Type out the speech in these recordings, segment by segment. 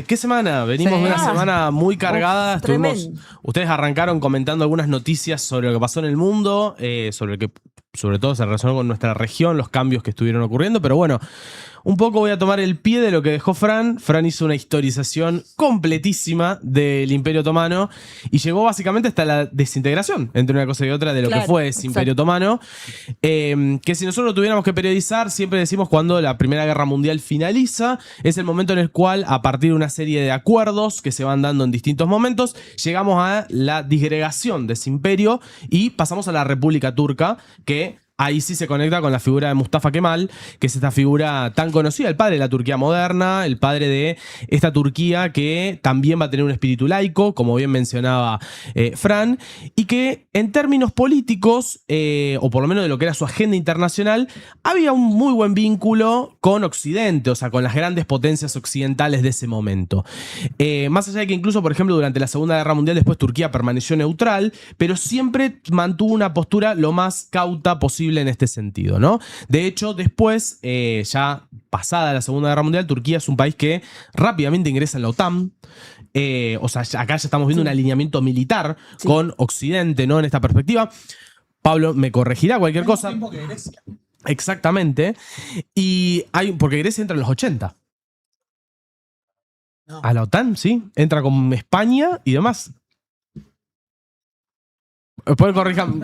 ¿Qué semana? Venimos Sí. de una semana muy cargada. Tremendo. Ustedes arrancaron comentando algunas noticias sobre lo que pasó en el mundo, sobre todo se relacionó con nuestra región, los cambios que estuvieron ocurriendo, pero bueno, un poco voy a tomar el pie de lo que dejó Fran. Fran hizo una historización completísima del Imperio Otomano y llegó básicamente hasta la desintegración entre una cosa y otra de lo que Claro, fue ese Imperio Otomano. Que si nosotros lo tuviéramos que periodizar, siempre decimos cuando la Primera Guerra Mundial finaliza, es el momento en el cual, a partir de una serie de acuerdos que se van dando en distintos momentos, llegamos a la disgregación de ese imperio y pasamos a la República Turca, que ahí sí se conecta con la figura de Mustafa Kemal, que es esta figura tan conocida, el padre de la Turquía moderna, el padre de esta Turquía que también va a tener un espíritu laico, como bien mencionaba Fran, y que en términos políticos, o por lo menos de lo que era su agenda internacional, había un muy buen vínculo con Occidente, o sea, con las grandes potencias occidentales de ese momento. Más allá de que incluso, por ejemplo, durante la Segunda Guerra Mundial, después Turquía permaneció neutral, pero siempre mantuvo una postura lo más cauta posible en este sentido, ¿no? De hecho, después, ya pasada la Segunda Guerra Mundial, Turquía es un país que rápidamente ingresa en la OTAN. O sea, acá ya estamos viendo un alineamiento militar con Occidente, ¿no? En esta perspectiva. Pablo me corregirá cualquier cosa. Mismo que Grecia. Exactamente. Y porque Grecia entra en los 80. No. A la OTAN, sí. Entra con España y demás. Después corrijan.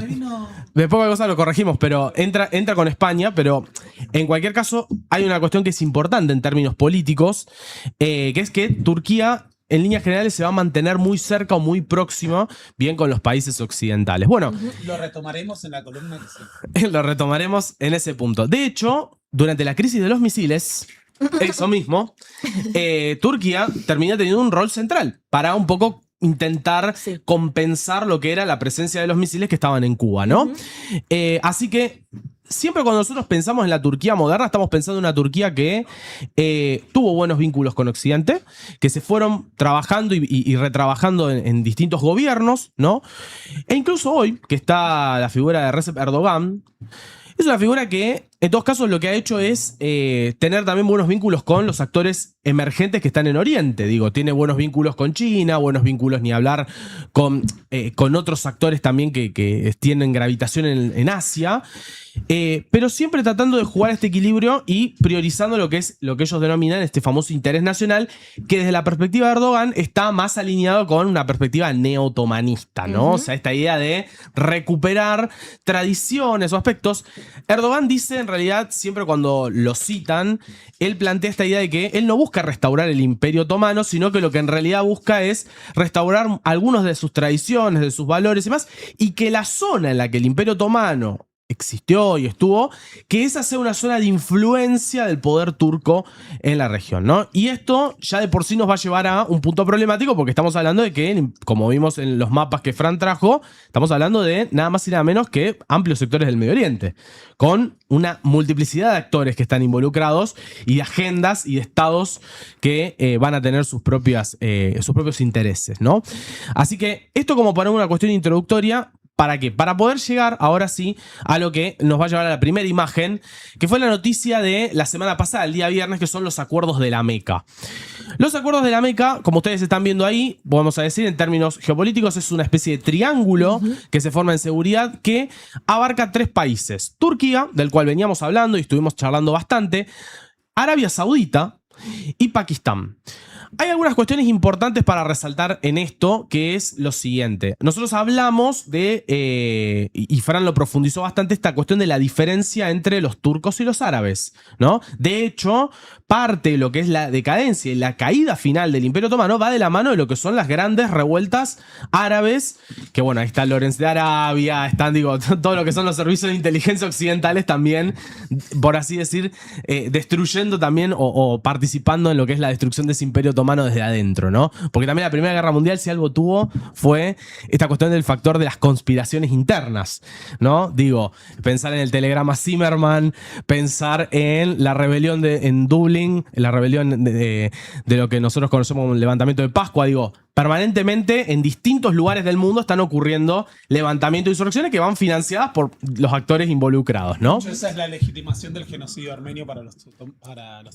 Después cualquier cosa lo corregimos, pero entra con España, pero en cualquier caso hay una cuestión que es importante en términos políticos, que es que Turquía en líneas generales se va a mantener muy cerca o muy próximo, bien con los países occidentales. Bueno, Lo retomaremos en la columna que sigue. lo retomaremos en ese punto. De hecho, durante la crisis de los misiles, eso mismo, Turquía termina teniendo un rol central para un poco intentar compensar lo que era la presencia de los misiles que estaban en Cuba, ¿no? Así que siempre cuando nosotros pensamos en la Turquía moderna, estamos pensando en una Turquía que tuvo buenos vínculos con Occidente, que se fueron trabajando y retrabajando en distintos gobiernos, ¿no? E incluso hoy, que está la figura de Recep Erdogan, es una figura que, en todos casos, lo que ha hecho es tener también buenos vínculos con los actores emergentes que están en Oriente. Digo, tiene buenos vínculos con China, buenos vínculos, ni hablar, con otros actores también que tienen gravitación en Asia. Pero siempre tratando de jugar este equilibrio y priorizando lo que es lo que ellos denominan este famoso interés nacional, que desde la perspectiva de Erdogan está más alineado con una perspectiva neo-otomanista, ¿no? O sea, esta idea de recuperar tradiciones o aspectos. Erdogan dice, en realidad, siempre cuando lo citan, él plantea esta idea de que él no busca restaurar el Imperio Otomano, sino que lo que en realidad busca es restaurar algunos de sus tradiciones, de sus valores y más, y que la zona en la que el Imperio Otomano existió y estuvo, que esa sea una zona de influencia del poder turco en la región, ¿no? Y esto ya de por sí nos va a llevar a un punto problemático porque estamos hablando de que, como vimos en los mapas que Fran trajo, estamos hablando de nada más y nada menos que amplios sectores del Medio Oriente, con una multiplicidad de actores que están involucrados y de agendas y de estados que van a tener sus propios intereses, ¿no? Así que esto como para una cuestión introductoria. ¿Para qué? Para poder llegar, ahora sí, a lo que nos va a llevar a la primera imagen, que fue la noticia de la semana pasada, el día viernes, que son los acuerdos de la Meca. Los acuerdos de la Meca, como ustedes están viendo ahí, vamos a decir, en términos geopolíticos, es una especie de triángulo que se forma en seguridad que abarca 3 países. Turquía, del cual veníamos hablando y estuvimos charlando bastante, Arabia Saudita y Pakistán. Hay algunas cuestiones importantes para resaltar en esto, que es lo siguiente. Nosotros hablamos de, y Fran lo profundizó bastante, esta cuestión de la diferencia entre los turcos y los árabes, ¿no? De hecho, parte de lo que es la decadencia y la caída final del Imperio Otomano va de la mano de lo que son las grandes revueltas árabes, que bueno, ahí está Lawrence de Arabia, están, digo, todo lo que son los servicios de inteligencia occidentales también, por así decir, destruyendo también o participando en lo que es la destrucción de ese Imperio Otomano desde adentro, ¿no? Porque también la Primera Guerra Mundial, si algo tuvo, fue esta cuestión del factor de las conspiraciones internas, ¿no? Digo, pensar en el telegrama Zimmerman, pensar en la rebelión en Dublín, la rebelión de lo que nosotros conocemos como el levantamiento de Pascua, digo, permanentemente en distintos lugares del mundo están ocurriendo levantamientos y insurrecciones que van financiadas por los actores involucrados, ¿no? Esa es la legitimación del genocidio armenio para los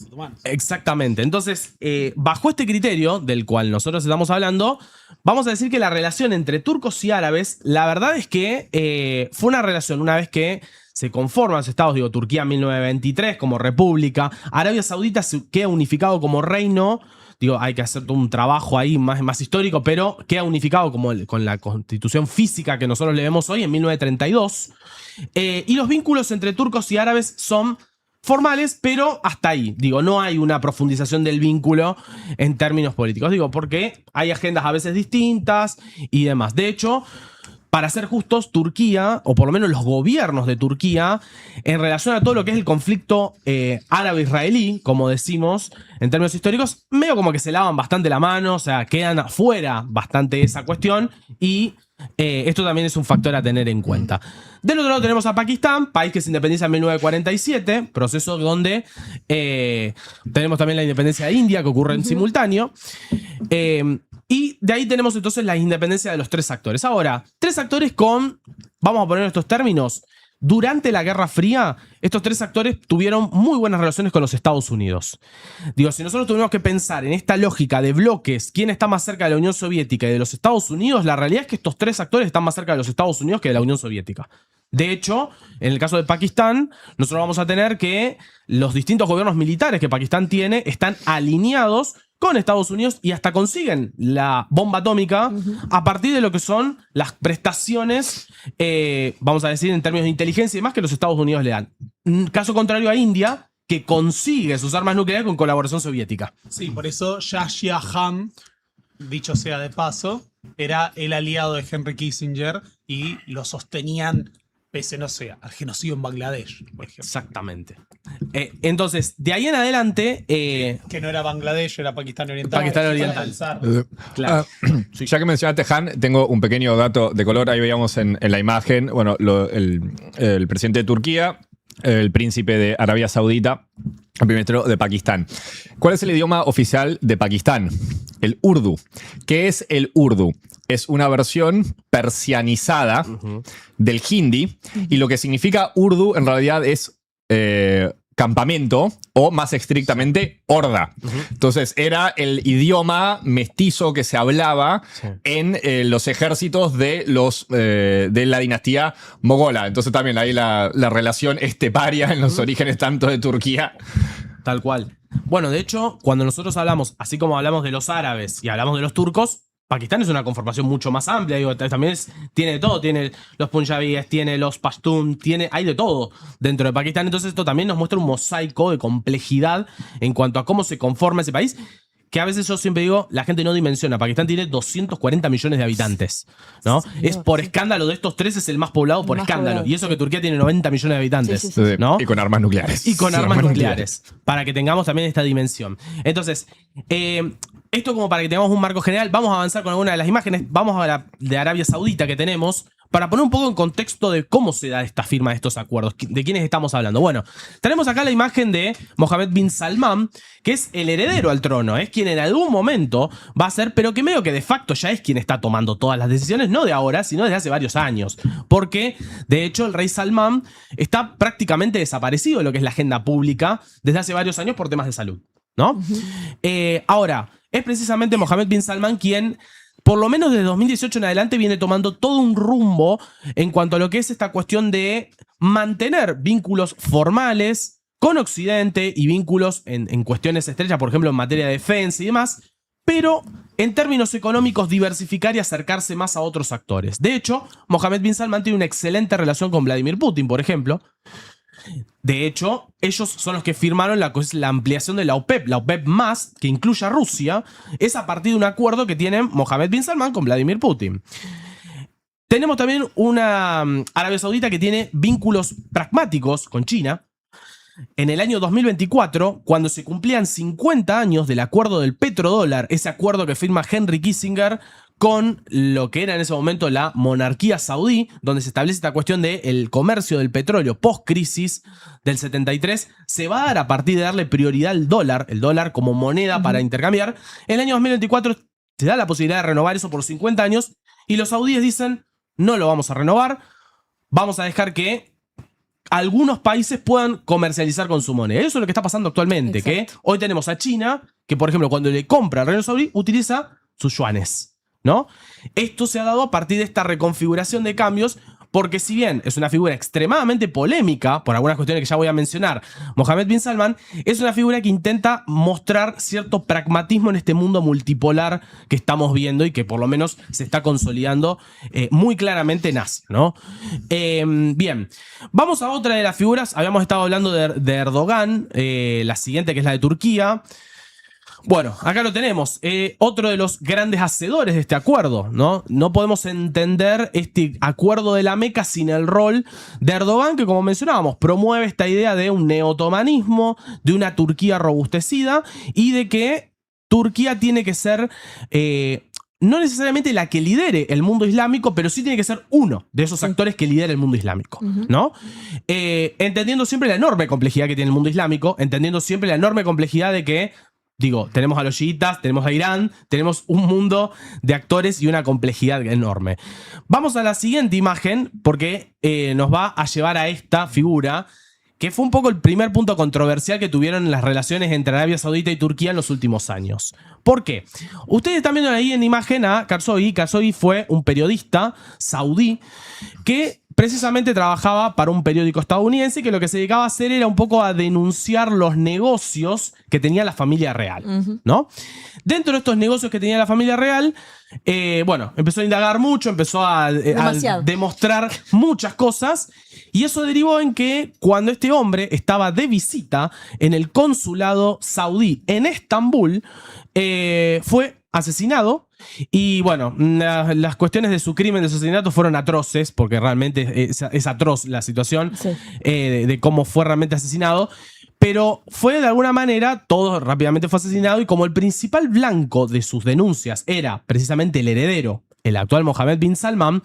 otomanos. Exactamente. Entonces, bajo este criterio del cual nosotros estamos hablando, vamos a decir que la relación entre turcos y árabes, la verdad es que fue una relación una vez que se conforman los estados, digo, Turquía en 1923 como república, Arabia Saudita se queda unificado como reino. Digo, hay que hacer todo un trabajo ahí más histórico, pero queda unificado como con la constitución física que nosotros le vemos hoy en 1932. Y los vínculos entre turcos y árabes son formales, pero hasta ahí. Digo, no hay una profundización del vínculo en términos políticos. Digo, porque hay agendas a veces distintas y demás. De hecho, para ser justos, Turquía, o por lo menos los gobiernos de Turquía, en relación a todo lo que es el conflicto árabe-israelí, como decimos en términos históricos, medio como que se lavan bastante la mano, o sea, quedan afuera bastante esa cuestión y esto también es un factor a tener en cuenta. Del otro lado tenemos a Pakistán, país que se independiza en 1947, proceso donde tenemos también la independencia de India, que ocurre en simultáneo. Y de ahí tenemos entonces la independencia de los tres actores. Ahora, tres actores vamos a poner estos términos, durante la Guerra Fría, estos tres actores tuvieron muy buenas relaciones con los Estados Unidos. Digo, si nosotros tuvimos que pensar en esta lógica de bloques, quién está más cerca de la Unión Soviética y de los Estados Unidos, la realidad es que estos tres actores están más cerca de los Estados Unidos que de la Unión Soviética. De hecho, en el caso de Pakistán, nosotros vamos a tener que los distintos gobiernos militares que Pakistán tiene están alineados con Estados Unidos y hasta consiguen la bomba atómica a partir de lo que son las prestaciones, vamos a decir, en términos de inteligencia y demás, que los Estados Unidos le dan. Caso contrario a India, que consigue sus armas nucleares con colaboración soviética. Sí, por eso Yahya Khan, dicho sea de paso, era el aliado de Henry Kissinger y lo sostenían pese, no sé, al genocidio en Bangladesh, por ejemplo. Exactamente. Entonces, de ahí en adelante... que no era Bangladesh, era Pakistán Oriental. Pakistán Oriental. Claro. Sí. Ya que mencionaste Han, tengo un pequeño dato de color. Ahí veíamos en la imagen, bueno, el presidente de Turquía, el príncipe de Arabia Saudita, el primer ministro de Pakistán. ¿Cuál es el idioma oficial de Pakistán? El urdu. ¿Qué es el urdu? Es una versión persianizada del hindi, y lo que significa urdu en realidad es campamento, o más estrictamente horda. Entonces era el idioma mestizo que se hablaba en los ejércitos de la dinastía mogola. Entonces también hay la relación esteparia en los orígenes tanto de Turquía. Tal cual. Bueno, de hecho, cuando nosotros hablamos, así como hablamos de los árabes y hablamos de los turcos, Pakistán es una conformación mucho más amplia. Digo, también tiene de todo. Tiene los punjabíes, tiene los pashtun, hay de todo dentro de Pakistán. Entonces esto también nos muestra un mosaico de complejidad en cuanto a cómo se conforma ese país, que a veces yo siempre digo, la gente no dimensiona. Pakistán tiene 240 millones de habitantes, ¿no? Es por escándalo, de estos tres es el más poblado por escándalo. Poblado. Y eso que Turquía tiene 90 millones de habitantes, ¿no? Y con armas nucleares. Y con armas nucleares. Para que tengamos también esta dimensión. Entonces, esto como para que tengamos un marco general, vamos a avanzar con alguna de las imágenes. Vamos a la de Arabia Saudita que tenemos, para poner un poco en contexto de cómo se da esta firma de estos acuerdos, de quiénes estamos hablando. Bueno, tenemos acá la imagen de Mohammed bin Salman, que es el heredero al trono, es quien en algún momento va a ser, pero que medio que de facto ya es quien está tomando todas las decisiones, no de ahora, sino desde hace varios años. Porque, de hecho, el rey Salman está prácticamente desaparecido de lo que es la agenda pública desde hace varios años por temas de salud, ¿no? Ahora, es precisamente Mohammed bin Salman quien, por lo menos desde 2018 en adelante, viene tomando todo un rumbo en cuanto a lo que es esta cuestión de mantener vínculos formales con Occidente y vínculos en cuestiones estrechas, por ejemplo, en materia de defensa y demás, pero en términos económicos diversificar y acercarse más a otros actores. De hecho, Mohammed bin Salman tiene una excelente relación con Vladimir Putin, por ejemplo. De hecho, ellos son los que firmaron la ampliación de la OPEP más, que incluye a Rusia, es a partir de un acuerdo que tienen Mohammed bin Salman con Vladimir Putin. Tenemos también una Arabia Saudita que tiene vínculos pragmáticos con China. En el año 2024, cuando se cumplían 50 años del acuerdo del petrodólar, ese acuerdo que firma Henry Kissinger con lo que era en ese momento la monarquía saudí, donde se establece esta cuestión del comercio del petróleo post-crisis del 73, se va a dar a partir de darle prioridad al dólar, el dólar como moneda para intercambiar. En el año 2024 se da la posibilidad de renovar eso por 50 años y los saudíes dicen, no lo vamos a renovar, vamos a dejar que algunos países puedan comercializar con su moneda. Eso es lo que está pasando actualmente, Exacto. que hoy tenemos a China, que por ejemplo cuando le compra al Reino Saudí, utiliza sus yuanes, ¿no? Esto se ha dado a partir de esta reconfiguración de cambios, porque si bien es una figura extremadamente polémica, por algunas cuestiones que ya voy a mencionar, Mohammed bin Salman es una figura que intenta mostrar cierto pragmatismo en este mundo multipolar que estamos viendo y que por lo menos se está consolidando muy claramente en Asia, ¿no? Bien, vamos a otra de las figuras. Habíamos estado hablando de Erdogan, la siguiente que es la de Turquía. Bueno, acá lo tenemos. Otro de los grandes hacedores de este acuerdo, ¿no? No podemos entender este acuerdo de la Meca sin el rol de Erdogan, que como mencionábamos, promueve esta idea de un neotomanismo, de una Turquía robustecida y de que Turquía tiene que ser no necesariamente la que lidere el mundo islámico, pero sí tiene que ser uno de esos actores que lidera el mundo islámico, ¿no? Entendiendo siempre la enorme complejidad que tiene el mundo islámico, entendiendo siempre la enorme complejidad de que tenemos a los chiitas, tenemos a Irán, tenemos un mundo de actores y una complejidad enorme. Vamos a la siguiente imagen porque nos va a llevar a esta figura que fue un poco el primer punto controversial que tuvieron las relaciones entre Arabia Saudita y Turquía en los últimos años. ¿Por qué? Ustedes están viendo ahí en imagen a Khashoggi. Khashoggi fue un periodista saudí que precisamente trabajaba para un periódico estadounidense y que lo que se dedicaba a hacer era un poco a denunciar los negocios que tenía la familia real, ¿no? Dentro de estos negocios que tenía la familia real, empezó a indagar mucho, empezó a demostrar muchas cosas y eso derivó en que cuando este hombre estaba de visita en el consulado saudí en Estambul, fue asesinado. Y bueno, las cuestiones de su crimen, de su asesinato fueron atroces, porque realmente es atroz la situación de cómo fue realmente asesinado. Pero fue de alguna manera, todo rápidamente fue asesinado y como el principal blanco de sus denuncias era precisamente el heredero, el actual Mohammed bin Salman,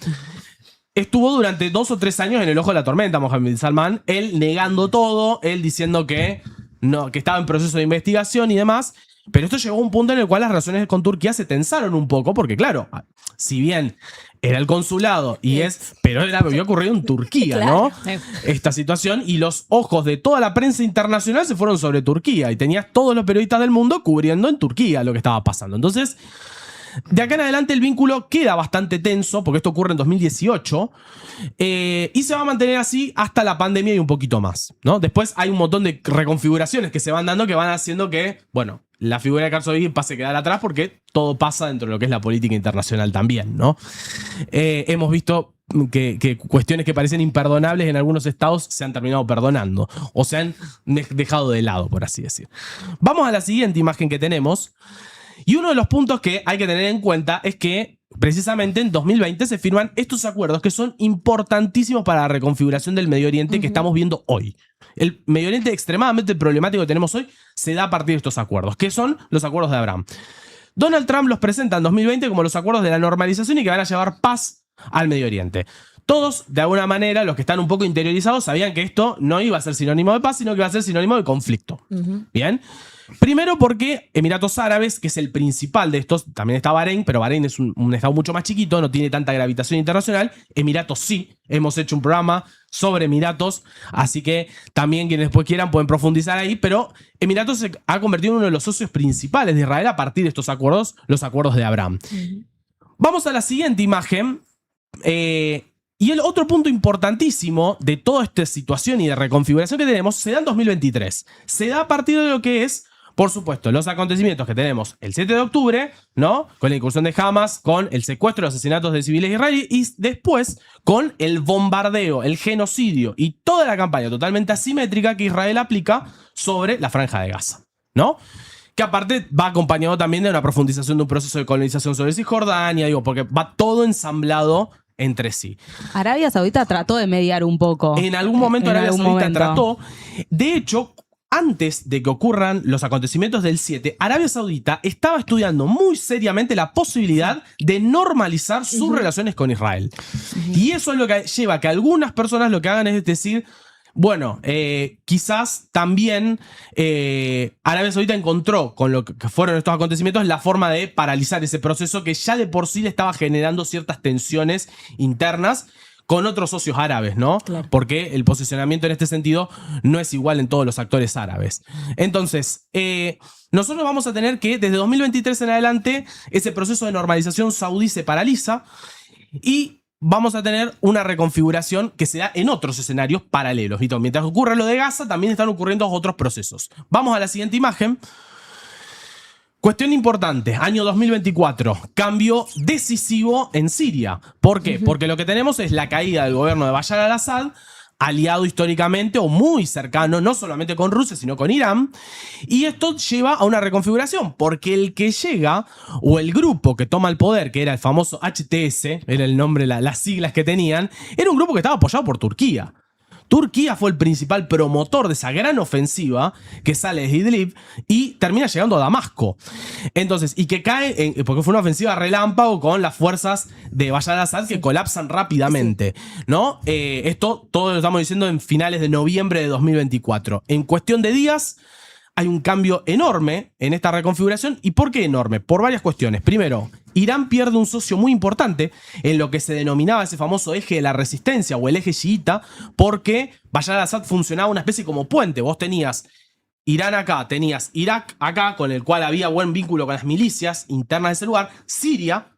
estuvo durante 2 o 3 años en el ojo de la tormenta Mohammed bin Salman, él negando todo, él diciendo que estaba en proceso de investigación y demás. Pero esto llegó a un punto en el cual las relaciones con Turquía se tensaron un poco, porque claro, si bien era el consulado pero había ocurrido en Turquía, Claro. ¿no? Esta situación y los ojos de toda la prensa internacional se fueron sobre Turquía y tenías todos los periodistas del mundo cubriendo en Turquía lo que estaba pasando. Entonces, de acá en adelante el vínculo queda bastante tenso, porque esto ocurre en 2018, y se va a mantener así hasta la pandemia y un poquito más, ¿no? Después hay un montón de reconfiguraciones que se van dando que van haciendo que, la figura de Khashoggi pase a quedar atrás porque todo pasa dentro de lo que es la política internacional también, ¿no? Hemos visto que cuestiones que parecen imperdonables en algunos estados se han terminado perdonando o se han dejado de lado, por así decir. Vamos a la siguiente imagen que tenemos. Y uno de los puntos que hay que tener en cuenta es que precisamente en 2020 se firman estos acuerdos que son importantísimos para la reconfiguración del Medio Oriente que estamos viendo hoy. El Medio Oriente extremadamente problemático que tenemos hoy se da a partir de estos acuerdos, que son los acuerdos de Abraham. Donald Trump los presenta en 2020 como los acuerdos de la normalización y que van a llevar paz al Medio Oriente. Todos, de alguna manera, los que están un poco interiorizados, sabían que esto no iba a ser sinónimo de paz, sino que iba a ser sinónimo de conflicto. ¿Bien? Primero porque Emiratos Árabes, que es el principal de estos, también está Bahrein, pero Bahrein es un estado mucho más chiquito, no tiene tanta gravitación internacional. Emiratos sí, hemos hecho un programa sobre Emiratos, así que también quienes después quieran pueden profundizar ahí, pero Emiratos se ha convertido en uno de los socios principales de Israel a partir de estos acuerdos, los acuerdos de Abraham. Vamos a la siguiente imagen. Y el otro punto importantísimo de toda esta situación y de reconfiguración que tenemos se da en 2023. Se da a partir de lo que es, por supuesto, los acontecimientos que tenemos el 7 de octubre, ¿no? Con la incursión de Hamas, con el secuestro y los asesinatos de civiles israelíes y después con el bombardeo, el genocidio y toda la campaña totalmente asimétrica que Israel aplica sobre la Franja de Gaza, ¿no? Que aparte va acompañado también de una profundización de un proceso de colonización sobre Cisjordania, porque va todo ensamblado entre sí. Arabia Saudita trató de mediar un poco. En algún momento Arabia Saudita trató. De hecho, antes de que ocurran los acontecimientos del 7, Arabia Saudita estaba estudiando muy seriamente la posibilidad de normalizar sus relaciones con Israel. Y eso es lo que lleva a que algunas personas lo que hagan es decir, Bueno, quizás también Arabia Saudita encontró con lo que fueron estos acontecimientos la forma de paralizar ese proceso que ya de por sí le estaba generando ciertas tensiones internas con otros socios árabes, ¿no? Claro. Porque el posicionamiento en este sentido no es igual en todos los actores árabes. Entonces, nosotros vamos a tener que desde 2023 en adelante ese proceso de normalización saudí se paraliza y vamos a tener una reconfiguración que se da en otros escenarios paralelos. ¿Viste? Mientras ocurre lo de Gaza, también están ocurriendo otros procesos. Vamos a la siguiente imagen. Cuestión importante, año 2024, cambio decisivo en Siria. ¿Por qué? Porque lo que tenemos es la caída del gobierno de Bashar al-Assad, aliado históricamente o muy cercano, no solamente con Rusia, sino con Irán. Y esto lleva a una reconfiguración, porque el que llega, o el grupo que toma el poder, que era el famoso HTS, era el nombre, las siglas que tenían, era un grupo que estaba apoyado por Turquía. Turquía fue el principal promotor de esa gran ofensiva que sale de Idlib y termina llegando a Damasco. Entonces, y que cae, porque fue una ofensiva relámpago con las fuerzas de Bashar al-Assad que colapsan rápidamente, ¿no? Esto todo lo estamos diciendo en finales de noviembre de 2024. En cuestión de días hay un cambio enorme en esta reconfiguración. ¿Y por qué enorme? Por varias cuestiones. Primero, Irán pierde un socio muy importante en lo que se denominaba ese famoso eje de la resistencia o el eje chiita, porque Bashar al-Assad funcionaba una especie como puente. Vos tenías Irán acá, tenías Irak acá, con el cual había buen vínculo con las milicias internas de ese lugar, Siria,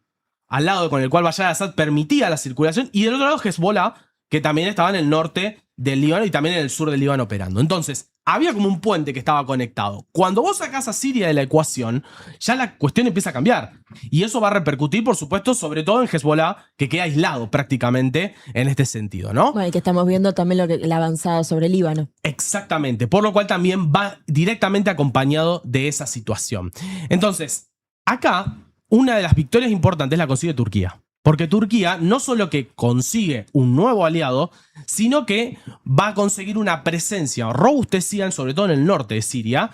al lado con el cual Bashar al-Assad permitía la circulación, y del otro lado Hezbollah, que también estaba en el norte del Líbano y también en el sur del Líbano operando. Entonces, había como un puente que estaba conectado. Cuando vos sacás a Siria de la ecuación, ya la cuestión empieza a cambiar. Y eso va a repercutir, por supuesto, sobre todo en Hezbollah, que queda aislado prácticamente en este sentido, ¿no? Bueno, y que estamos viendo también la avanzada sobre el Líbano. Exactamente, por lo cual también va directamente acompañado de esa situación. Entonces, acá, una de las victorias importantes la consigue Turquía. Porque Turquía no solo que consigue un nuevo aliado, sino que va a conseguir una presencia robustecida, sobre todo en el norte de Siria.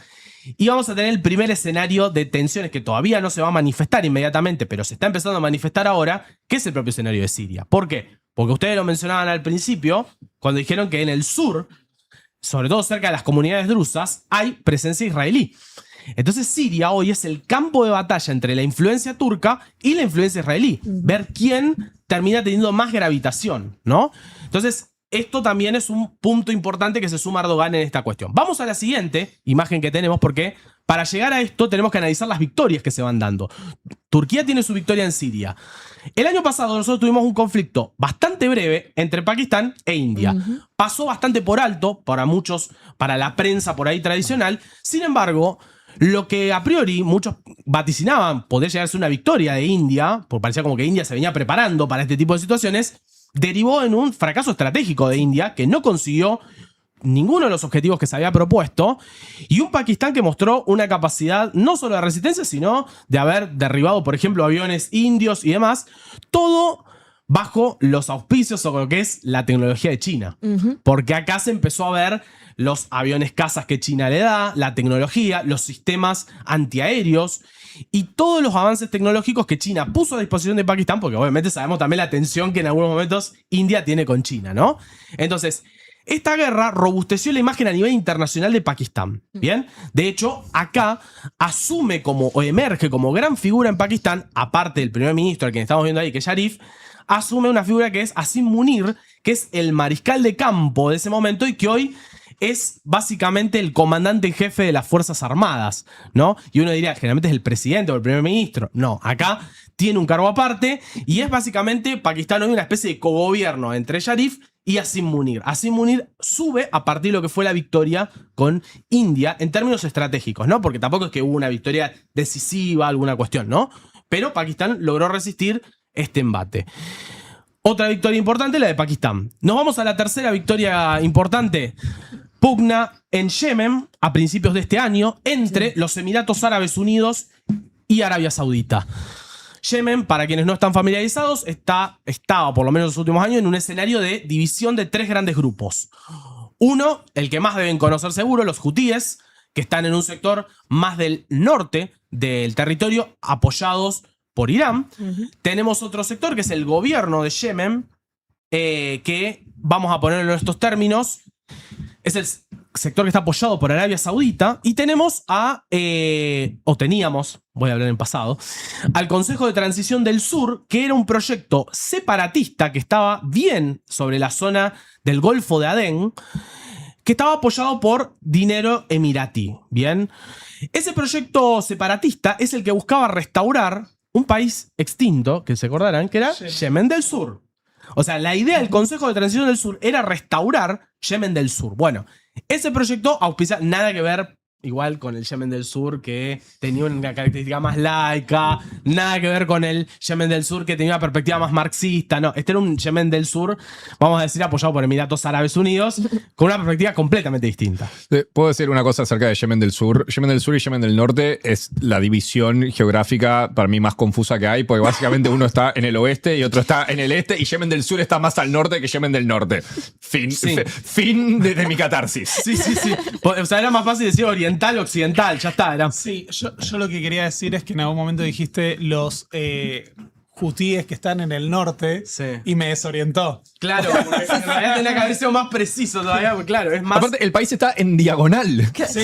Y vamos a tener el primer escenario de tensiones que todavía no se va a manifestar inmediatamente, pero se está empezando a manifestar ahora, que es el propio escenario de Siria. ¿Por qué? Porque ustedes lo mencionaban al principio, cuando dijeron que en el sur, sobre todo cerca de las comunidades drusas, hay presencia israelí. Entonces Siria hoy es el campo de batalla entre la influencia turca y la influencia israelí. Ver quién termina teniendo más gravitación, ¿no? Entonces, esto también es un punto importante que se suma Erdogan en esta cuestión. Vamos a la siguiente imagen que tenemos, porque para llegar a esto tenemos que analizar las victorias que se van dando. Turquía tiene su victoria en Siria. El año pasado nosotros tuvimos un conflicto bastante breve entre Pakistán e India. Pasó bastante por alto para muchos, para la prensa por ahí tradicional. Sin embargo, lo que a priori muchos vaticinaban podría llegar a ser una victoria de India, porque parecía como que India se venía preparando para este tipo de situaciones, derivó en un fracaso estratégico de India que no consiguió ninguno de los objetivos que se había propuesto, y un Pakistán que mostró una capacidad no solo de resistencia, sino de haber derribado, por ejemplo, aviones indios y demás, todo bajo los auspicios o lo que es la tecnología de China. Porque acá se empezó a ver los aviones cazas que China le da, la tecnología, los sistemas antiaéreos y todos los avances tecnológicos que China puso a disposición de Pakistán, porque obviamente sabemos también la tensión que en algunos momentos India tiene con China, ¿no? Entonces, esta guerra robusteció la imagen a nivel internacional de Pakistán, ¿bien? De hecho, acá asume como, o emerge como gran figura en Pakistán, aparte del primer ministro, al quien estamos viendo ahí, que es Sharif, asume una figura que es Asim Munir, que es el mariscal de campo de ese momento y que hoy es básicamente el comandante en jefe de las Fuerzas Armadas, ¿no? Y uno diría, generalmente es el presidente o el primer ministro. No, acá tiene un cargo aparte y es básicamente Pakistán hoy una especie de cogobierno entre Sharif y Asim Munir. Asim Munir sube a partir de lo que fue la victoria con India en términos estratégicos, ¿no? Porque tampoco es que hubo una victoria decisiva, alguna cuestión, ¿no? Pero Pakistán logró resistir este embate. Otra victoria importante, la de Pakistán. Nos vamos a la tercera victoria importante. Pugna en Yemen a principios de este año entre los Emiratos Árabes Unidos y Arabia Saudita. Yemen, para quienes no están familiarizados, estaba por lo menos en los últimos años en un escenario de división de tres grandes grupos. Uno, el que más deben conocer seguro, los hutíes, que están en un sector más del norte del territorio, apoyados por Irán. Tenemos otro sector que es el gobierno de Yemen, que vamos a ponerlo en estos términos, es el sector que está apoyado por Arabia Saudita. Y tenemos teníamos, voy a hablar en pasado, al Consejo de Transición del Sur, que era un proyecto separatista que estaba bien sobre la zona del Golfo de Adén, que estaba apoyado por dinero emiratí. Bien. Ese proyecto separatista es el que buscaba restaurar un país extinto, que se acordarán, que era Yemen del Sur. O sea, la idea del Consejo de Transición del Sur era restaurar Yemen del Sur. Bueno, ese proyecto auspicia nada que ver igual con el Yemen del Sur, que tenía una característica más laica, nada que ver con el Yemen del Sur, que tenía una perspectiva más marxista. No, este era un Yemen del Sur, vamos a decir, apoyado por Emiratos Árabes Unidos, con una perspectiva completamente distinta. Puedo decir una cosa acerca de Yemen del Sur. Yemen del Sur y Yemen del Norte es la división geográfica para mí más confusa que hay, porque básicamente uno está en el oeste y otro está en el este, y Yemen del Sur está más al norte que Yemen del Norte. Fin de mi catarsis. Sí. O sea, era más fácil decir oriental, occidental, ya está. Era. Sí, yo lo que quería decir es que en algún momento dijiste los hutíes que están en el norte y me desorientó. Claro, en realidad tenía que haber sido más preciso todavía, porque claro, es más... Aparte, el país está en diagonal. Sí.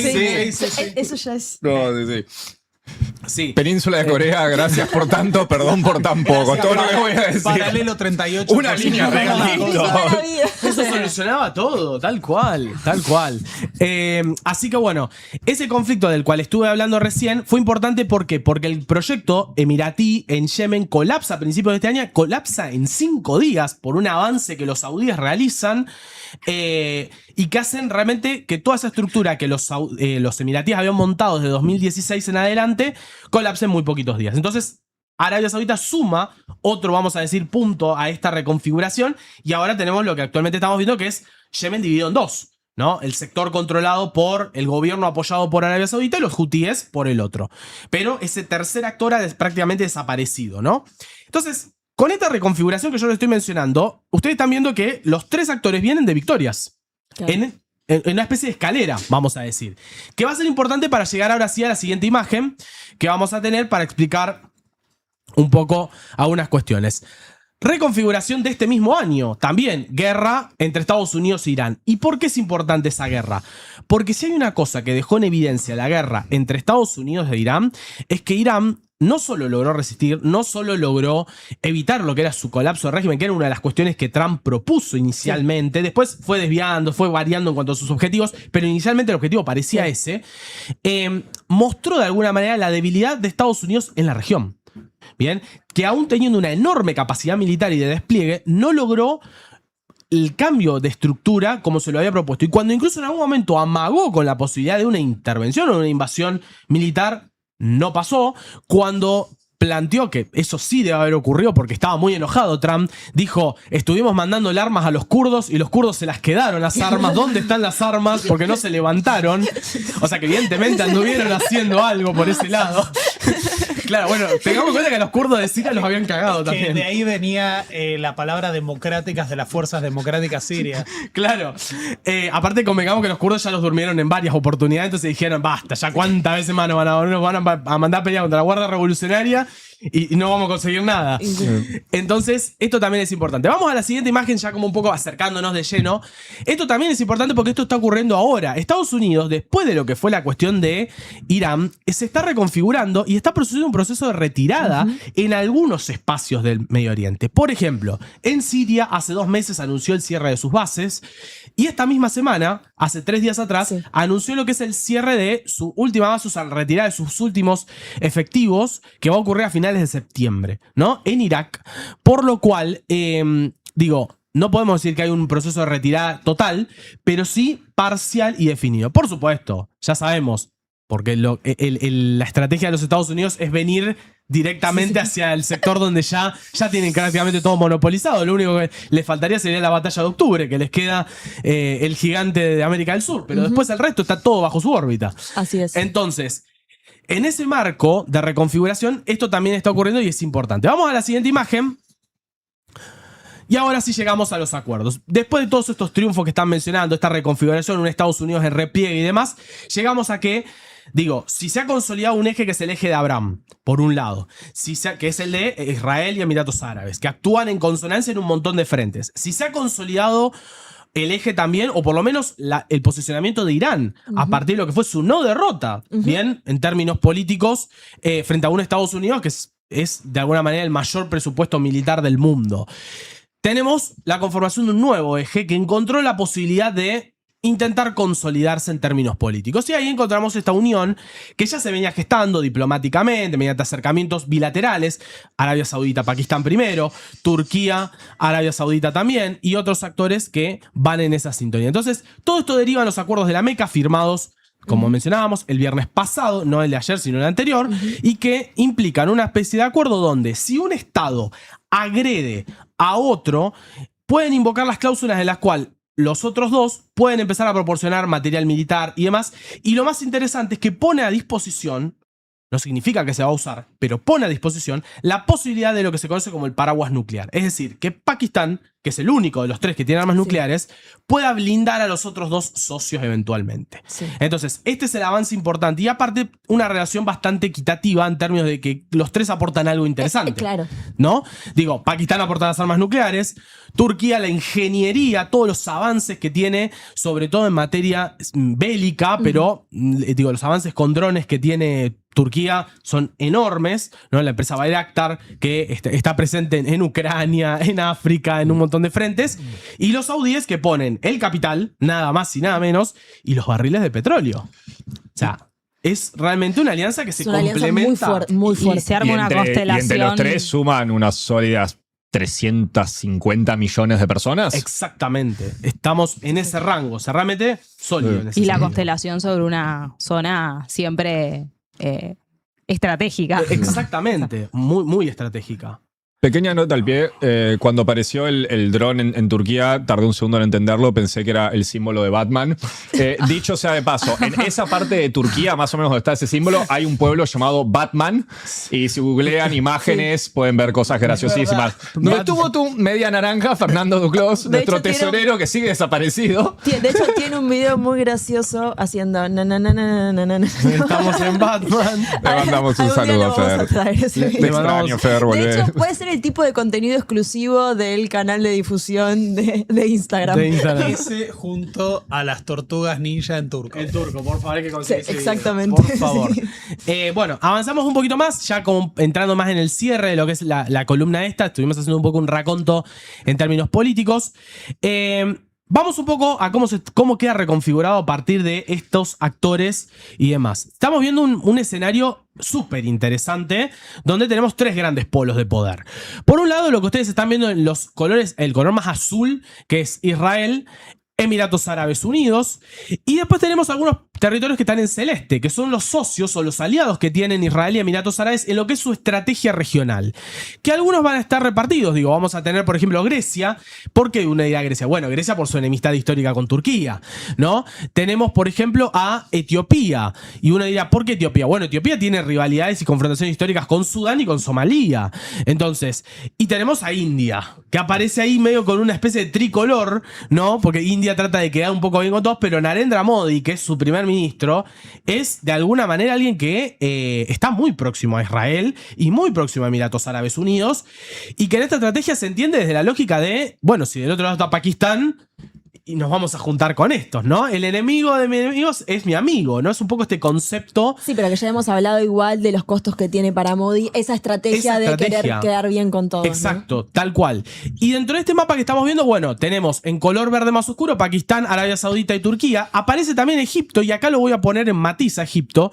Eso ya es... No, sí. Sí. Península de Corea, gracias por tanto, perdón por tan poco. Todo lo que voy a decir. Paralelo 38. Una línea recta. Eso solucionaba todo, tal cual. Así que bueno, ese conflicto del cual estuve hablando recién fue importante porque el proyecto emiratí en Yemen colapsa a principios de este año, colapsa en 5 días por un avance que los saudíes realizan y que hacen realmente que toda esa estructura que los emiratíes habían montado desde 2016 en adelante colapse en muy poquitos días. Entonces Arabia Saudita suma otro, vamos a decir, punto a esta reconfiguración, y ahora tenemos lo que actualmente estamos viendo, que es Yemen dividido en dos, ¿no? El sector controlado por el gobierno apoyado por Arabia Saudita y los hutíes por el otro. Pero ese tercer actor ha prácticamente desaparecido, ¿no? Entonces, con esta reconfiguración que yo les estoy mencionando, ustedes están viendo que los 3 actores vienen de victorias. Claro. En una especie de escalera, vamos a decir. Que va a ser importante para llegar ahora sí a la siguiente imagen que vamos a tener para explicar un poco algunas cuestiones. Reconfiguración de este mismo año. También guerra entre Estados Unidos e Irán. ¿Y por qué es importante esa guerra? Porque si hay una cosa que dejó en evidencia la guerra entre Estados Unidos e Irán, es que Irán no solo logró resistir, no solo logró evitar lo que era su colapso de régimen, que era una de las cuestiones que Trump propuso inicialmente. Sí. Después fue desviando, fue variando en cuanto a sus objetivos, pero inicialmente el objetivo parecía ese. Mostró de alguna manera la debilidad de Estados Unidos en la región. Bien, que aún teniendo una enorme capacidad militar y de despliegue, no logró el cambio de estructura como se lo había propuesto. Y cuando incluso en algún momento amagó con la posibilidad de una intervención o una invasión militar, no pasó. Cuando planteó que eso sí debe haber ocurrido porque estaba muy enojado Trump, dijo, estuvimos mandándole armas a los kurdos y los kurdos se las quedaron las armas. ¿Dónde están las armas? Porque no se levantaron. O sea que evidentemente anduvieron haciendo algo por ese lado. Claro, bueno, tengamos en cuenta que a los kurdos de Siria los habían cagado también. De ahí venía la palabra democráticas de las fuerzas democráticas sirias. Claro. Aparte, convengamos que los kurdos ya los durmieron en varias oportunidades, entonces dijeron, basta, ya cuántas veces más nos van a mandar a pelear contra la Guardia Revolucionaria y no vamos a conseguir nada. Entonces, esto también es importante. Vamos a la siguiente imagen, ya como un poco acercándonos de lleno. Esto también es importante porque esto está ocurriendo ahora. Estados Unidos, después de lo que fue la cuestión de Irán, se está reconfigurando y está produciendo un proceso de retirada en algunos espacios del Medio Oriente. Por ejemplo, en Siria hace 2 meses anunció el cierre de sus bases y esta misma semana, hace 3 días atrás, anunció lo que es el cierre de su última base, o sea, la retirada de sus últimos efectivos, que va a ocurrir a finales de septiembre, ¿no? En Irak. Por lo cual, no podemos decir que hay un proceso de retirada total, pero sí parcial y definido. Por supuesto, ya sabemos, porque la estrategia de los Estados Unidos es venir directamente hacia el sector donde ya tienen prácticamente todo monopolizado. Lo único que les faltaría sería la batalla de octubre, que les queda el gigante de América del Sur, pero después el resto está todo bajo su órbita. Así es. Entonces, en ese marco de reconfiguración, esto también está ocurriendo y es importante. Vamos a la siguiente imagen. Y ahora sí llegamos a los acuerdos. Después de todos estos triunfos que están mencionando, esta reconfiguración, un Estados Unidos en repliegue y demás, llegamos a que, si se ha consolidado un eje que es el eje de Abraham, por un lado, que es el de Israel y Emiratos Árabes, que actúan en consonancia en un montón de frentes. Si se ha consolidado el eje también, o por lo menos el posicionamiento de Irán, a partir de lo que fue su no derrota, bien, en términos políticos, frente a un Estados Unidos que es de alguna manera el mayor presupuesto militar del mundo. Tenemos la conformación de un nuevo eje que encontró la posibilidad de intentar consolidarse en términos políticos. Y ahí encontramos esta unión que ya se venía gestando diplomáticamente, mediante acercamientos bilaterales, Arabia Saudita, Pakistán primero, Turquía, Arabia Saudita también, y otros actores que van en esa sintonía. Entonces, todo esto deriva en los acuerdos de la Meca firmados, como mencionábamos, el viernes pasado, no el de ayer, sino el anterior, y que implican una especie de acuerdo donde si un Estado agrede a otro, pueden invocar las cláusulas en las cuales los otros dos pueden empezar a proporcionar material militar y demás. Y lo más interesante es que pone a disposición, no significa que se va a usar, pero pone a disposición la posibilidad de lo que se conoce como el paraguas nuclear. Es decir, que Pakistán, que es el único de los tres que tiene armas nucleares, pueda blindar a los otros dos socios eventualmente. Sí. Entonces, este es el avance importante. Y aparte, una relación bastante equitativa en términos de que los tres aportan algo interesante. Claro. ¿No? Digo, Pakistán aporta las armas nucleares, Turquía la ingeniería, todos los avances que tiene, sobre todo en materia bélica, pero digo, los avances con drones que tiene Turquía son enormes, ¿no? La empresa Bayraktar, que está presente en Ucrania, en África, en un montón de frentes, y los saudíes que ponen el capital, nada más y nada menos, y los barriles de petróleo. O sea, es realmente una alianza que se complementa. Muy fuerte. Y se arma una constelación. Y entre los tres suman unas sólidas 350 millones de personas. Exactamente. Estamos en ese rango. O sea, realmente sólido en ese Y la sentido. constelación sobre una zona siempre estratégica. Exactamente. Muy, muy estratégica. Pequeña nota al pie, cuando apareció el dron en Turquía, tardé un segundo en entenderlo, pensé que era el símbolo de Batman. Dicho sea de paso, en esa parte de Turquía, más o menos donde está ese símbolo, hay un pueblo llamado Batman, y si googlean imágenes pueden ver cosas graciosísimas. Donde estuvo tu media naranja, Fernando Duclos, nuestro tesorero que sigue desaparecido. De hecho, tiene un video muy gracioso haciendo Estamos en Batman. Le mandamos un saludo a Fer. Te extraño, Fer, volvé. De hecho, puede ser el tipo de contenido exclusivo del canal de difusión de Instagram. Ese junto a las tortugas ninja en turco. El turco, por favor, hay que conseguir ese exactamente. video, por favor. Bueno, avanzamos un poquito más, ya como entrando más en el cierre de lo que es la columna esta. Estuvimos haciendo un poco un raconto en términos políticos. Vamos un poco a cómo queda reconfigurado a partir de estos actores y demás. Estamos viendo un escenario súper interesante donde tenemos tres grandes polos de poder. Por un lado, lo que ustedes están viendo en los colores, el color más azul, que es Israel, Emiratos Árabes Unidos, y después tenemos algunos territorios que están en celeste, que son los socios o los aliados que tienen Israel y Emiratos Árabes en lo que es su estrategia regional. Que algunos van a estar repartidos, digo, vamos a tener por ejemplo Grecia. ¿Por qué uno dirá Grecia? Bueno, Grecia por su enemistad histórica con Turquía, ¿no? Tenemos por ejemplo a Etiopía, y uno dirá, ¿por qué Etiopía? Bueno, Etiopía tiene rivalidades y confrontaciones históricas con Sudán y con Somalia. Entonces, y tenemos a India, que aparece ahí medio con una especie de tricolor, ¿no? Porque India trata de quedar un poco bien con todos, pero Narendra Modi, que es su primer ministro, es de alguna manera alguien que está muy próximo a Israel y muy próximo a Emiratos Árabes Unidos, y que en esta estrategia se entiende desde la lógica de, bueno, si del otro lado está Pakistán, y nos vamos a juntar con estos, ¿no? El enemigo de mis enemigos es mi amigo, ¿no? Es un poco este concepto. Sí, pero que ya hemos hablado igual de los costos que tiene para Modi esa estrategia de querer quedar bien con todos. Exacto, ¿no? Tal cual. Y dentro de este mapa que estamos viendo, bueno, tenemos en color verde más oscuro Pakistán, Arabia Saudita y Turquía. Aparece también Egipto, y acá lo voy a poner en matiz a Egipto.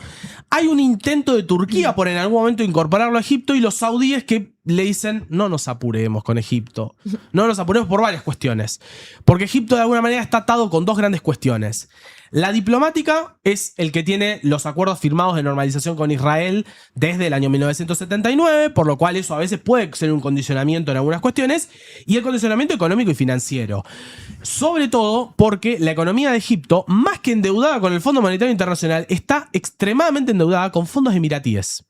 Hay un intento de Turquía por en algún momento incorporarlo a Egipto, y los saudíes que le dicen, no nos apuremos con Egipto. No nos apuremos por varias cuestiones. Porque Egipto de alguna manera está atado con dos grandes cuestiones. La diplomática es el que tiene los acuerdos firmados de normalización con Israel desde el año 1979, por lo cual eso a veces puede ser un condicionamiento en algunas cuestiones, y el condicionamiento económico y financiero. Sobre todo porque la economía de Egipto, más que endeudada con el Fondo Monetario Internacional, está extremadamente endeudada con fondos emiratíes.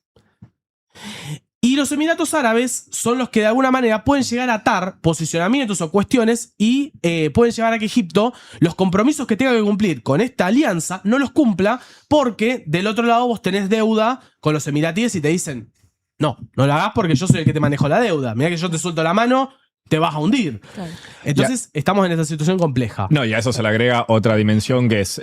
Y los Emiratos Árabes son los que de alguna manera pueden llegar a atar posicionamientos o cuestiones, y pueden llevar a que Egipto los compromisos que tenga que cumplir con esta alianza no los cumpla, porque del otro lado vos tenés deuda con los emiratíes y te dicen, no lo hagas porque yo soy el que te manejo la deuda. Mirá que yo te suelto la mano, te vas a hundir. Claro. Entonces, estamos en esta situación compleja. No, y a eso se le agrega otra dimensión que es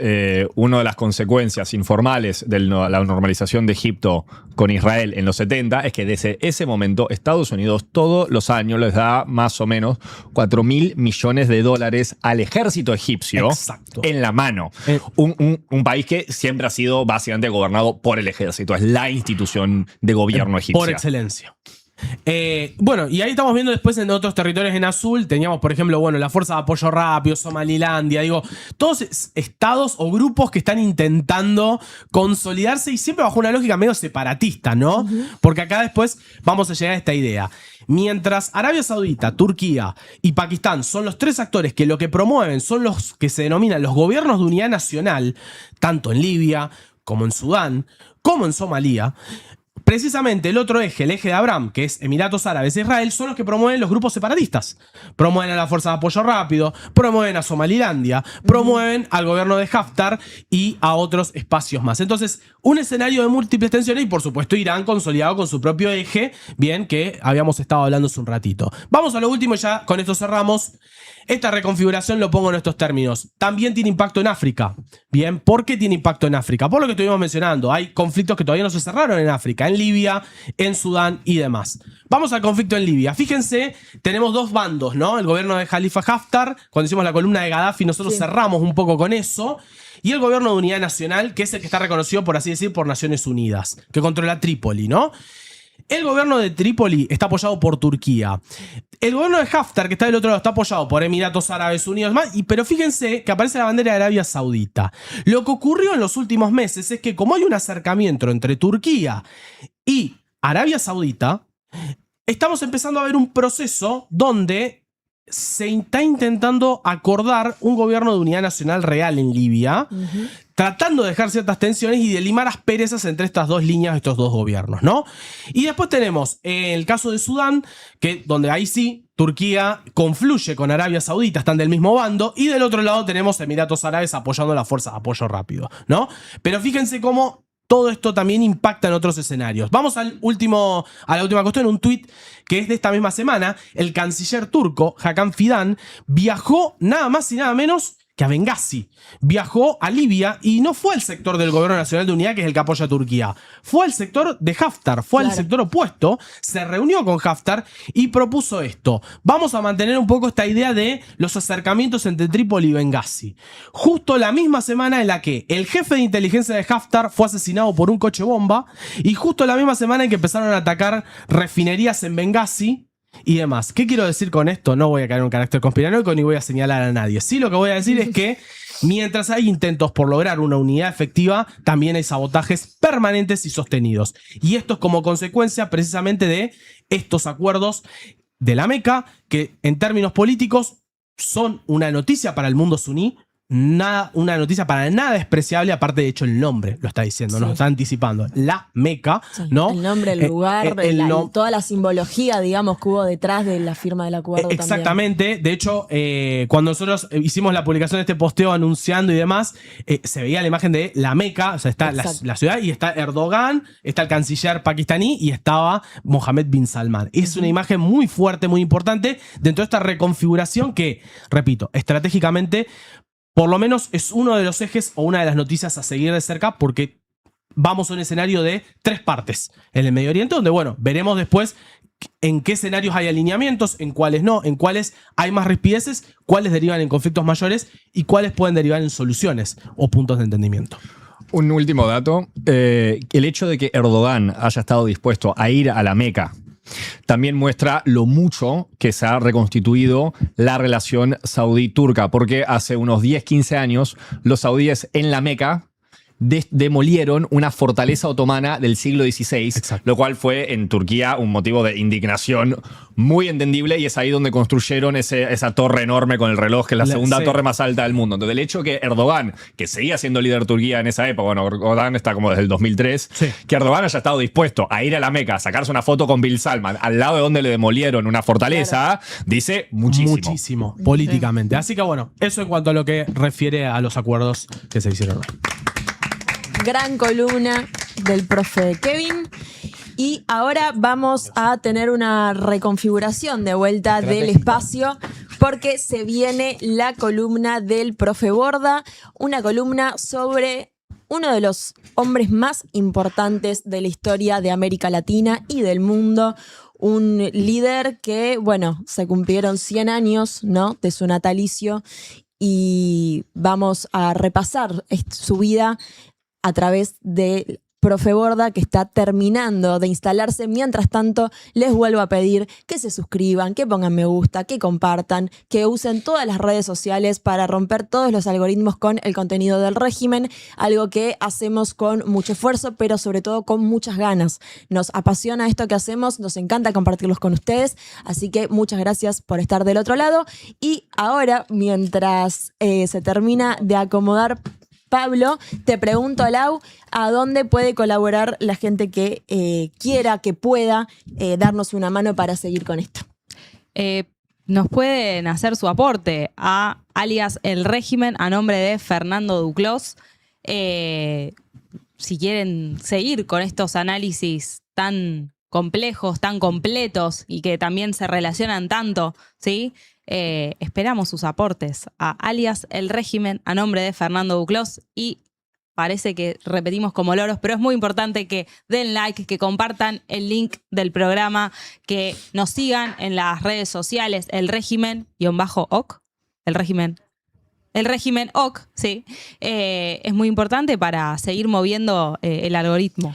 una de las consecuencias informales de la normalización de Egipto con Israel en los 70, es que desde ese momento Estados Unidos todos los años les da más o menos $4.000 millones al ejército egipcio. Exacto. En la mano. Un país que siempre ha sido básicamente gobernado por el ejército, es la institución de gobierno egipcia. Por excelencia. Bueno, y ahí estamos viendo después en otros territorios en azul. Teníamos, por ejemplo, bueno, la Fuerza de Apoyo Rápido, Somalilandia, digo, todos estados o grupos que están intentando consolidarse y siempre bajo una lógica medio separatista, ¿no? Porque acá después vamos a llegar a esta idea. Mientras Arabia Saudita, Turquía y Pakistán son los tres actores que lo que promueven son los que se denominan los gobiernos de unidad nacional, tanto en Libia como en Sudán, como en Somalia. Precisamente el otro eje, el eje de Abraham, que es Emiratos Árabes e Israel, son los que promueven los grupos separatistas. Promueven a la Fuerza de Apoyo Rápido, promueven a Somalilandia, promueven al gobierno de Haftar y a otros espacios más. Entonces, un escenario de múltiples tensiones y, por supuesto, Irán consolidado con su propio eje, bien, que habíamos estado hablando hace un ratito. Vamos a lo último y ya con esto cerramos. Esta reconfiguración lo pongo en estos términos. También tiene impacto en África. Bien, ¿por qué tiene impacto en África? Por lo que estuvimos mencionando. Hay conflictos que todavía no se cerraron en África, en Libia, en Sudán y demás. Vamos al conflicto en Libia. Fíjense, tenemos dos bandos, ¿no? El gobierno de Khalifa Haftar, cuando hicimos la columna de Gaddafi, nosotros cerramos un poco con eso. Y el gobierno de unidad nacional, que es el que está reconocido, por así decir, por Naciones Unidas, que controla Trípoli, ¿no? El gobierno de Trípoli está apoyado por Turquía. El gobierno de Haftar, que está del otro lado, está apoyado por Emiratos Árabes Unidos más. Pero fíjense que aparece la bandera de Arabia Saudita. Lo que ocurrió en los últimos meses es que como hay un acercamiento entre Turquía y Arabia Saudita, estamos empezando a ver un proceso donde se está intentando acordar un gobierno de unidad nacional real en Libia, tratando de dejar ciertas tensiones y de limar asperezas entre estas dos líneas, estos dos gobiernos, ¿no? Y después tenemos el caso de Sudán, donde ahí sí, Turquía confluye con Arabia Saudita, están del mismo bando, y del otro lado tenemos Emiratos Árabes apoyando a la Fuerza de Apoyo Rápido, ¿no? Pero fíjense cómo todo esto también impacta en otros escenarios. Vamos a la última cuestión, un tuit que es de esta misma semana. El canciller turco, Hakan Fidan, viajó nada más y nada menos que a Benghazi. Viajó a Libia y no fue al sector del Gobierno Nacional de Unidad, que es el que apoya a Turquía. Fue al sector de Haftar, fue al sector opuesto, se reunió con Haftar y propuso esto. Vamos a mantener un poco esta idea de los acercamientos entre Trípoli y Benghazi. Justo la misma semana en la que el jefe de inteligencia de Haftar fue asesinado por un coche bomba y justo la misma semana en que empezaron a atacar refinerías en Benghazi y demás. ¿Qué quiero decir con esto? No voy a caer en un carácter conspiranoico ni voy a señalar a nadie. Sí, lo que voy a decir es que mientras hay intentos por lograr una unidad efectiva, también hay sabotajes permanentes y sostenidos. Y esto es como consecuencia precisamente de estos acuerdos de la Meca, que en términos políticos son una noticia para el mundo suní, una noticia para nada despreciable, aparte de hecho el nombre lo está diciendo, nos lo está anticipando. La Meca, ¿no? El nombre, el lugar, toda la simbología, digamos, que hubo detrás de la firma del acuerdo. Exactamente. También. De hecho, cuando nosotros hicimos la publicación de este posteo anunciando y demás, se veía la imagen de la Meca, o sea, está la ciudad y está Erdogan, está el canciller pakistaní y estaba Mohammed bin Salman. Es una imagen muy fuerte, muy importante dentro de esta reconfiguración que, repito, estratégicamente por lo menos es uno de los ejes o una de las noticias a seguir de cerca, porque vamos a un escenario de tres partes en el Medio Oriente, donde, bueno, veremos después en qué escenarios hay alineamientos, en cuáles no, en cuáles hay más rispideces, cuáles derivan en conflictos mayores y cuáles pueden derivar en soluciones o puntos de entendimiento. Un último dato, el hecho de que Erdogan haya estado dispuesto a ir a la Meca también muestra lo mucho que se ha reconstituido la relación saudí-turca, porque hace unos 10-15 años los saudíes en la Meca demolieron una fortaleza otomana del siglo XVI, lo cual fue en Turquía un motivo de indignación muy entendible, y es ahí donde construyeron esa torre enorme con el reloj, que es la segunda torre más alta del mundo. Entonces el hecho que Erdogan, que seguía siendo líder de Turquía en esa época, bueno, Erdogan está como desde el 2003, que Erdogan haya estado dispuesto a ir a la Meca, a sacarse una foto con Bin Salman, al lado de donde le demolieron una fortaleza, dice muchísimo. Muchísimo, políticamente. Así que bueno, eso en cuanto a lo que refiere a los acuerdos que se hicieron. Gran columna del profe Kevin. Y ahora vamos a tener una reconfiguración de vuelta del espacio porque se viene la columna del profe Borda, una columna sobre uno de los hombres más importantes de la historia de América Latina y del mundo, un líder que, bueno, se cumplieron 100 años, ¿no?, de su natalicio y vamos a repasar su vida a través de profe Borda, que está terminando de instalarse. Mientras tanto, les vuelvo a pedir que se suscriban, que pongan me gusta, que compartan, que usen todas las redes sociales para romper todos los algoritmos con el contenido del régimen, algo que hacemos con mucho esfuerzo, pero sobre todo con muchas ganas. Nos apasiona esto que hacemos, nos encanta compartirlos con ustedes, así que muchas gracias por estar del otro lado. Y ahora, mientras se termina de acomodar Pablo, te pregunto, Lau, ¿a dónde puede colaborar la gente que quiera, que pueda darnos una mano para seguir con esto? Nos pueden hacer su aporte a alias El Régimen a nombre de Fernando Duclos. Si quieren seguir con estos análisis tan complejos, tan completos y que también se relacionan tanto, ¿sí? Esperamos sus aportes a alias El Régimen a nombre de Fernando Duclos y parece que repetimos como loros, pero es muy importante que den like, que compartan el link del programa, que nos sigan en las redes sociales, El Régimen-OC, El Régimen OC, sí. Es muy importante para seguir moviendo el algoritmo.